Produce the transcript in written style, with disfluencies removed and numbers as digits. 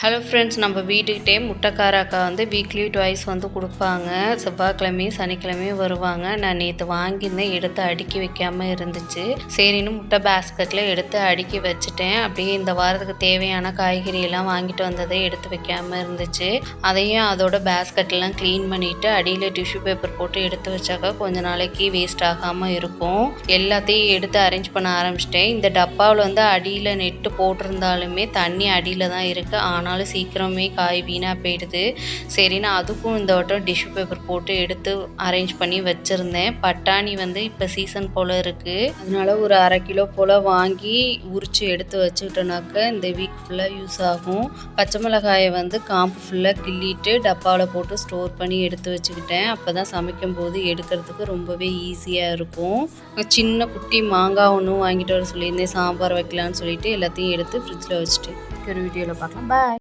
Hello friends, நம்ம வீட்டுக்கிட்டே முட்டைக்கார அக்கா வந்து வீக்லி ட்வைஸ் வந்து கொடுப்பாங்க. செவ்வாய்க்கிழமையும் சனிக்கிழமையும் வருவாங்க. நான் நேற்று வாங்கியிருந்தேன், எடுத்து அடுக்கி வைக்காமல் இருந்துச்சு. சரின்னு முட்டை பேஸ்கெட்டில் எடுத்து அடுக்கி வச்சுட்டேன். அப்படியே இந்த வாரத்துக்கு தேவையான காய்கறியெல்லாம் வாங்கிட்டு வந்ததை எடுத்து வைக்காமல் இருந்துச்சு. அதையும் அதோட பேஸ்கெட்லாம் க்ளீன் பண்ணிவிட்டு அடியில் டிஷ்யூ பேப்பர் போட்டு எடுத்து வச்சாக்கா கொஞ்ச நாளைக்கு வேஸ்ட் ஆகாமல் இருக்கும். எல்லாத்தையும் எடுத்து அரேஞ்ச் பண்ண ஆரம்பிச்சிட்டேன். இந்த டப்பாவில் வந்து அடியில் நெட்டு போட்டிருந்தாலுமே தண்ணி அடியில் தான் இருக்குது. ஆனாலும் சீக்கிரமே காய் வீணாக போயிடுது. சரின்னு அதுக்கும் இந்த வட்டம் டிஷ்யூ பேப்பர் போட்டு எடுத்து அரேஞ்ச் பண்ணி வச்சுருந்தேன். பட்டாணி வந்து இப்போ சீசன் போல் இருக்குது. அதனால ஒரு 1/2 கிலோ போல் வாங்கி உரித்து எடுத்து வச்சுக்கிட்டோனாக்க இந்த வீக் ஃபுல்லாக யூஸ் ஆகும். பச்சை மிளகாயை வந்து காம்பு ஃபுல்லாக கிள்ளிட்டு டப்பாவில் போட்டு ஸ்டோர் பண்ணி எடுத்து வச்சுக்கிட்டேன். அப்போ தான் சமைக்கும் போது எடுக்கிறதுக்கு ரொம்பவே ஈஸியாக இருக்கும். சின்ன குட்டி மாங்காய் ஒன்றும் வாங்கிட்டு வர சொல்லியிருந்தேன், சாம்பார் வைக்கலான்னு சொல்லிட்டு எல்லாத்தையும் எடுத்து ஃப்ரிட்ஜில் வச்சுட்டு ஒரு வீடியோவில் பார்க்கலாம். பாய்.